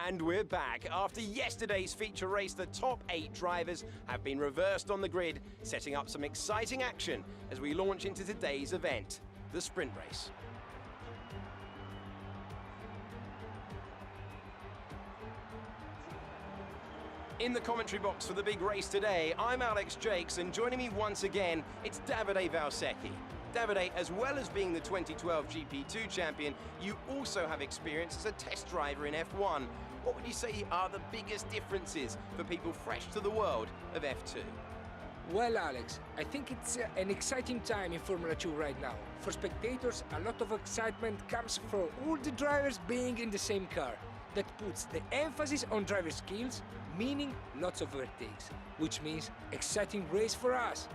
And we're back. After yesterday's feature race, the top 8 drivers have been reversed on the grid, setting up some exciting action as we launch into today's event, the sprint race. In the commentary box for the big race today, I'm Alex Jakes, and joining me once again, it's Davide Valsecchi. Davide, as well as being the 2012 GP2 champion, you also have experience as a test driver in F1. What would you say are the biggest differences for people fresh to the world of F2? Well, Alex, I think it's an exciting time in Formula 2 right now. For spectators, a lot of excitement comes from all the drivers being in the same car. That puts the emphasis on driver skills, meaning lots of overtakes, which means exciting race for us.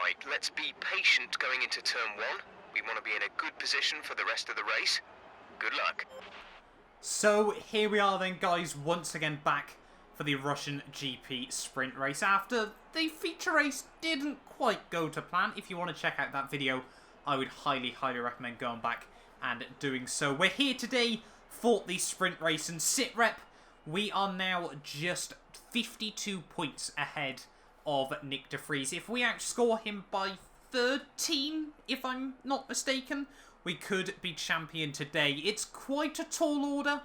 Right, let's be patient going into turn 1. We want to be in a good position for the rest of the race. Good luck. So here we are then, guys, once again back for the Russian GP sprint race after the feature race didn't quite go to plan. If you want to check out that video, I would highly recommend going back and doing so. We're here today for the sprint race, and sit rep, we are now just 52 points ahead of Nick de Vries. If we outscore him by 13, if I'm not mistaken, we could be champion today. It's quite a tall order,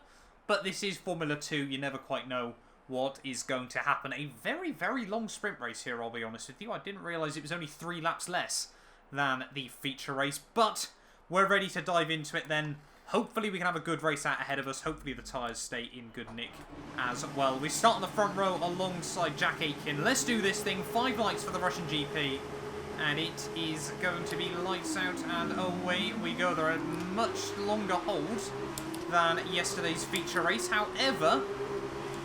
but this is Formula 2. You never quite know what is going to happen. A very long sprint race here, I'll be honest with you. I didn't realise it was only 3 laps less than the feature race, but we're ready to dive into it then. Hopefully we can have a good race out ahead of us. Hopefully the tyres stay in good nick as well. We start on the front row alongside Jack Aitken. Let's do this thing. 5 lights for the Russian GP. And it is going to be lights out and away we go. There are much longer holds than yesterday's feature race. However,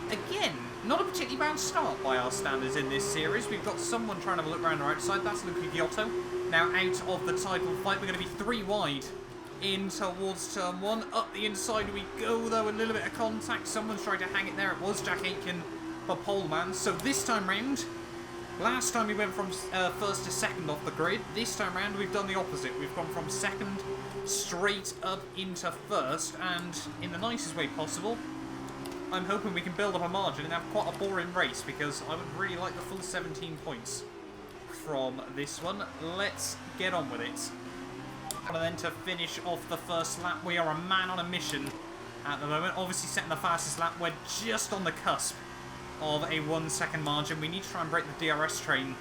again, not a particularly bad start by our standards in this series. We've got someone trying to have a look around our outside. That's Luca Giotto. Now out of the title fight. We're going to be 3 wide in towards turn 1. Up the inside we go, though. A little bit of contact. Someone's trying to hang it there. It was Jack Aitken for pole man. So this time round, last time we went from first to second off the grid. This time round we've done the opposite. We've gone from second straight up into first, and in the nicest way possible, I'm hoping we can build up a margin and have quite a boring race, because I would really like the full 17 points from this one. Let's get on with it. And then to finish off the first lap, we are a man on a mission at the moment. Obviously setting the fastest lap. We're just on the cusp of a 1 second margin. We need to try and break the DRS train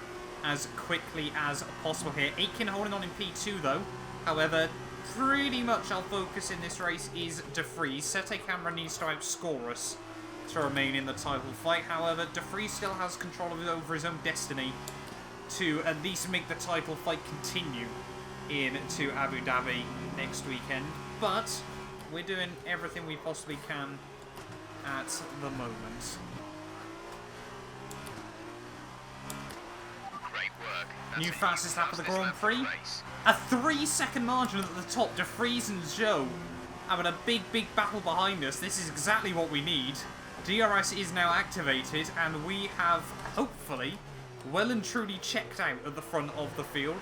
as quickly as possible here. Aitken holding on in P2 though. However, pretty much our focus in this race is de Vries. Sete Camera needs to outscore us to remain in the title fight. However, de Vries still has control over his own destiny to at least make the title fight continue into Abu Dhabi next weekend. But we're doing everything we possibly can at the moment. Great work. That's New fastest lap of the Grand for the Prix. race. A 3-second margin at the top. De Vries and Joe having a big battle behind us. This is exactly what we need. DRS is now activated, and we have hopefully well and truly checked out at the front of the field.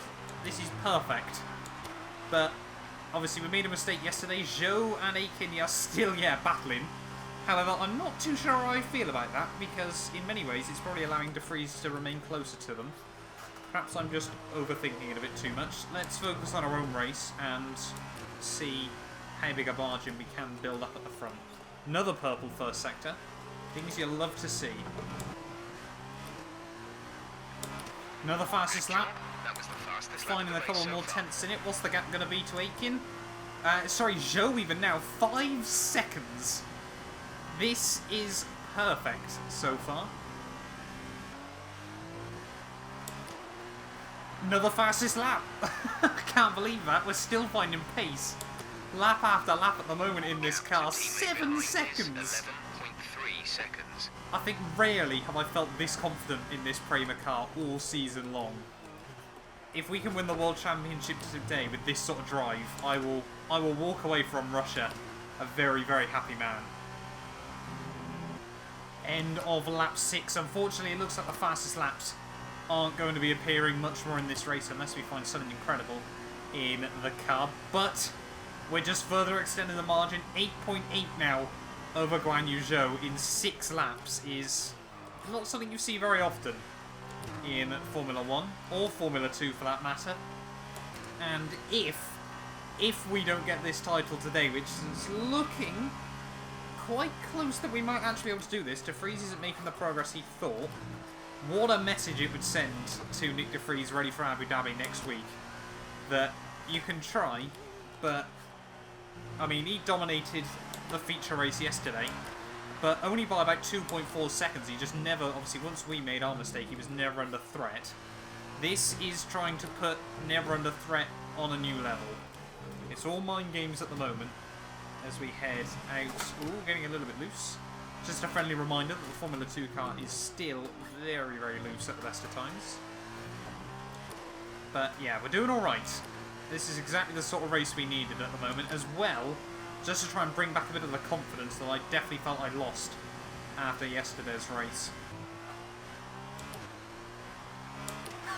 This is perfect. But obviously we made a mistake yesterday. Joe and Aitken are still battling. However, I'm not too sure how I feel about that, because in many ways it's probably allowing de Vries to remain closer to them. Perhaps I'm just overthinking it a bit too much. Let's focus on our own race and see how big a margin we can build up at the front. Another purple first sector. Things you'll love to see. Another fastest lap. That was the fastest Finding a lap of the couple race more so far. tenths in it. What's the gap going to be to Aitken? Sorry, Joe even now. 5 seconds. This is perfect so far. Another fastest lap. I can't believe that. We're still finding pace. Lap after lap at the moment in this car. 7 seconds. 11.3 seconds. I think rarely have I felt this confident in this Prema car all season long. If we can win the World Championship today with this sort of drive, I will walk away from Russia a very happy man. End of lap 6. Unfortunately, it looks like the fastest laps aren't going to be appearing much more in this race unless we find something incredible in the car. But we're just further extending the margin. 8.8 now over Guan Yu Zhou in 6 laps is not something you see very often in Formula 1 or Formula 2 for that matter. And if we don't get this title today, which is looking quite close that we might actually be able to do this, De Vries isn't making the progress he thought. What a message it would send to Nick De Vries ready for Abu Dhabi next week. That you can try, but I mean, he dominated the feature race yesterday, but only by about 2.4 seconds. He just never, obviously once we made our mistake, he was never under threat. This is trying to put never under threat on a new level. It's all mind games at the moment as we head out. Ooh, getting a little bit loose. Just a friendly reminder that the Formula 2 car is still very, very loose at the best of times. But yeah, we're doing alright. This is exactly the sort of race we needed at the moment, as well, just to try and bring back a bit of the confidence that I definitely felt I lost after yesterday's race.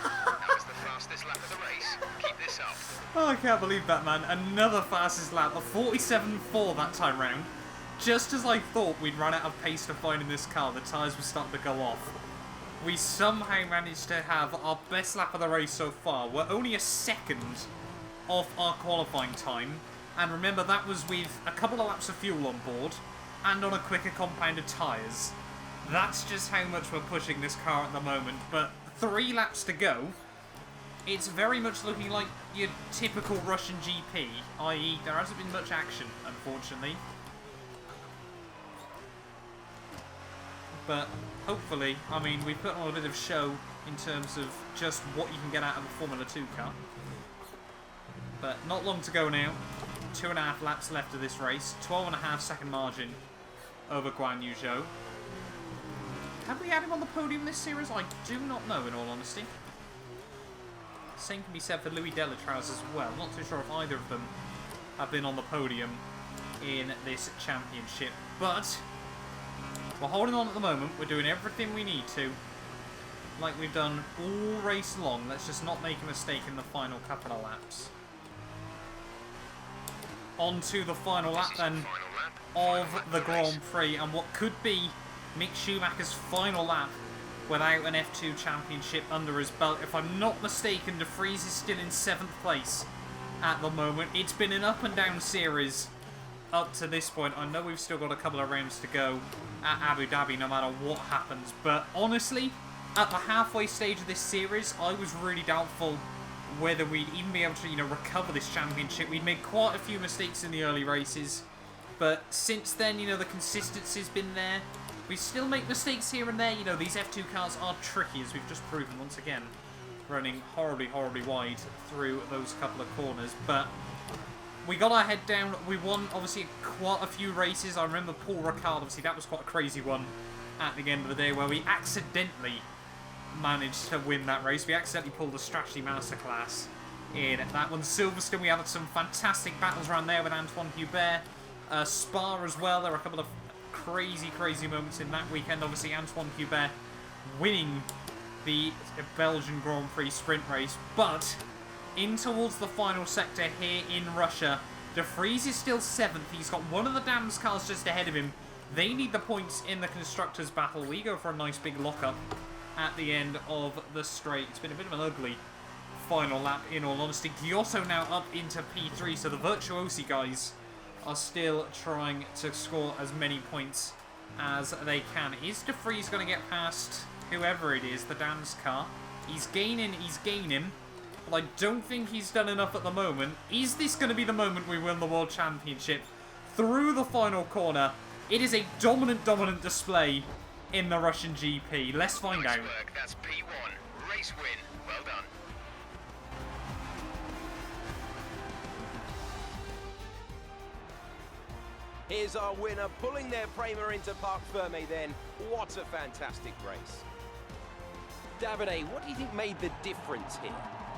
That was the fastest lap of the race. Keep this up. Oh, I can't believe that, man. Another fastest lap, a 47.4 that time round. Just as I thought we'd run out of pace to find in this car, the tyres were starting to go off. We somehow managed to have our best lap of the race so far. We're only a second off our qualifying time. And remember, that was with a couple of laps of fuel on board and on a quicker compounded tyres. That's just how much we're pushing this car at the moment. But 3 laps to go. It's very much looking like your typical Russian GP, i.e. there hasn't been much action, unfortunately. But hopefully, I mean, we put on a bit of show in terms of just what you can get out of a Formula 2 car. But not long to go now. 2.5 laps left of this race. 12.5 second margin over Guan Yu Zhou. Have we had him on the podium this series? I do not know, in all honesty. Same can be said for Louis Delatrouse as well. Not too sure if either of them have been on the podium in this championship. But we're holding on at the moment. We're doing everything we need to, like we've done all race long. Let's just not make a mistake in the final couple of laps. On to the final lap then of the Grand Prix, and what could be Mick Schumacher's final lap without an F2 championship under his belt. If I'm not mistaken, De Vries is still in 7th place at the moment. It's been an up and down series up to this point. I know we've still got a couple of rounds to go at Abu Dhabi no matter what happens, but honestly, at the halfway stage of this series, I was really doubtful whether we'd even be able to, recover this championship. We'd made quite a few mistakes in the early races, but since then, the consistency's been there. We still make mistakes here and there. These F2 cars are tricky, as we've just proven once again, running horribly, horribly wide through those couple of corners. But we got our head down. We won, obviously, quite a few races. I remember Paul Ricard, obviously, that was quite a crazy one at the end of the day, where we accidentally managed to win that race. We accidentally pulled the strategy masterclass in that one. Silverstone, we had some fantastic battles around there with Antoine Hubert. Spa as well, there were a couple of crazy moments in that weekend. Obviously, Antoine Hubert winning the Belgian Grand Prix sprint race. But in towards the final sector here in Russia, De Vries is still 7th. He's got one of the Dams cars just ahead of him. They need the points in the Constructors' battle. We go for a nice big lockup at the end of the straight. It's been a bit of an ugly final lap, in all honesty. Giotto now up into P3, so the Virtuosi guys are still trying to score as many points as they can. Is De Vries going to get past whoever it is, the Dams car? He's gaining, but I don't think he's done enough at the moment. Is this going to be the moment we win the World Championship? Through the final corner, it is a dominant display in the Russian GP. Let's find out. That's P1. Race win. Well done. Here's our winner, pulling their Prema into Parc Ferme then. What a fantastic race. Davide, what do you think made the difference here?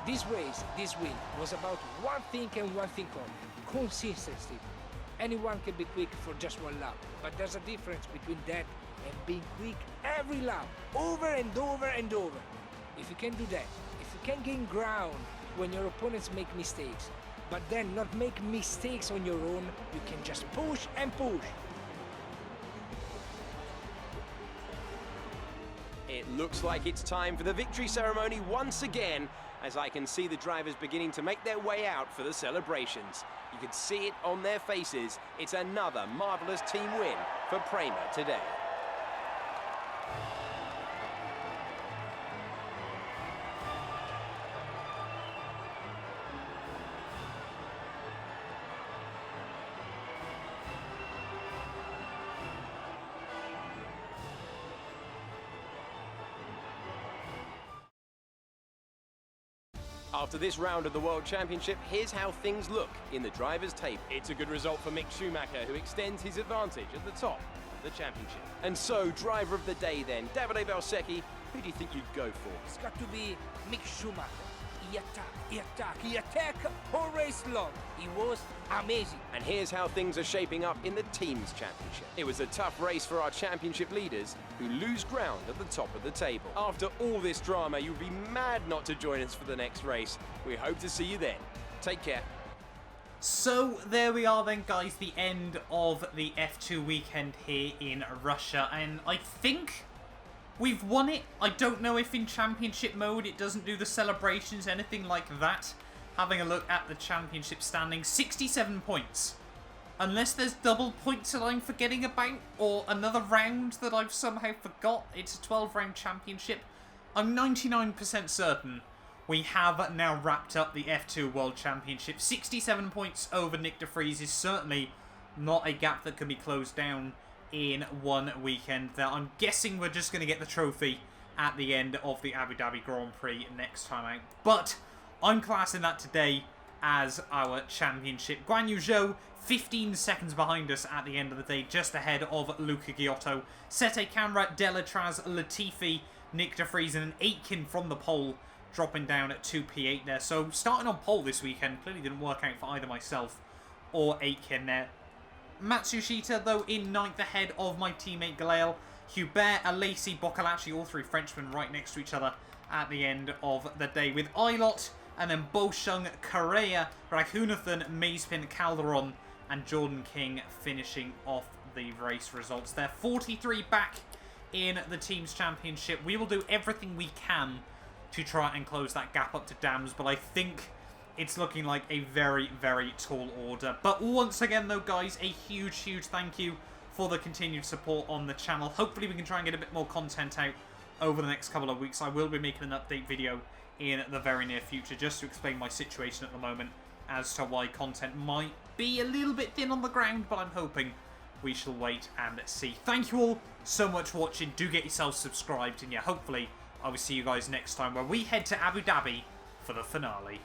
This race, this win, was about one thing and one thing only: consistency. Anyone can be quick for just one lap, but there's a difference between that and being quick every lap, over and over and over. If you can do that, if you can gain ground when your opponents make mistakes, but then not make mistakes on your own, you can just push and push. It looks like it's time for the victory ceremony once again, as I can see the drivers beginning to make their way out for the celebrations. You can see it on their faces. It's another marvellous team win for Prema today. After this round of the World Championship, here's how things look in the drivers' table. It's a good result for Mick Schumacher, who extends his advantage at the top of the championship. And so, driver of the day then, Davide Valsecchi, who do you think you'd go for? It's got to be Mick Schumacher. He attacked whole race long. He was amazing. And here's how things are shaping up in the teams' championship. It was a tough race for our championship leaders, who lose ground at the top of the table. After all this drama, you'd be mad not to join us for the next race. We hope to see you then. Take care. So there we are then, guys, the end of the F2 weekend here in Russia, and I think we've won it. I don't know if in championship mode it doesn't do the celebrations, anything like that. Having a look at the championship standings, 67 points. Unless there's double points that I'm forgetting about, or another round that I've somehow forgot. It's a 12-round championship. I'm 99% certain we have now wrapped up the F2 World Championship. 67 points over Nick de Vries is certainly not a gap that can be closed down in one weekend. Now, I'm guessing we're just going to get the trophy at the end of the Abu Dhabi Grand Prix next time out. But I'm classing that today as our championship. Guan Yu Zhou, 15 seconds behind us at the end of the day, just ahead of Luca Giotto. Sete Camara, Delatraz, Latifi, Nick de Vries, and an Aitken from the pole, dropping down at 2 P8 there. So starting on pole this weekend clearly didn't work out for either myself or Aitken there. Matsushita, though, in 9th ahead of my teammate Galeel. Hubert, Alesi, Boccolacci, all three Frenchmen right next to each other at the end of the day, with Eilot and then Boshung, Correa, Raghunathan, Mazepin, Calderon and Jordan King finishing off the race results there. 43 back in the team's championship. We will do everything we can to try and close that gap up to Dams, but I think it's looking like a very, very tall order. But once again, though, guys, a huge, huge thank you for the continued support on the channel. Hopefully we can try and get a bit more content out over the next couple of weeks. I will be making an update video in the very near future just to explain my situation at the moment as to why content might be a little bit thin on the ground, but I'm hoping we shall wait and see. Thank you all so much for watching. Do get yourselves subscribed, and yeah, hopefully I will see you guys next time where we head to Abu Dhabi for the finale.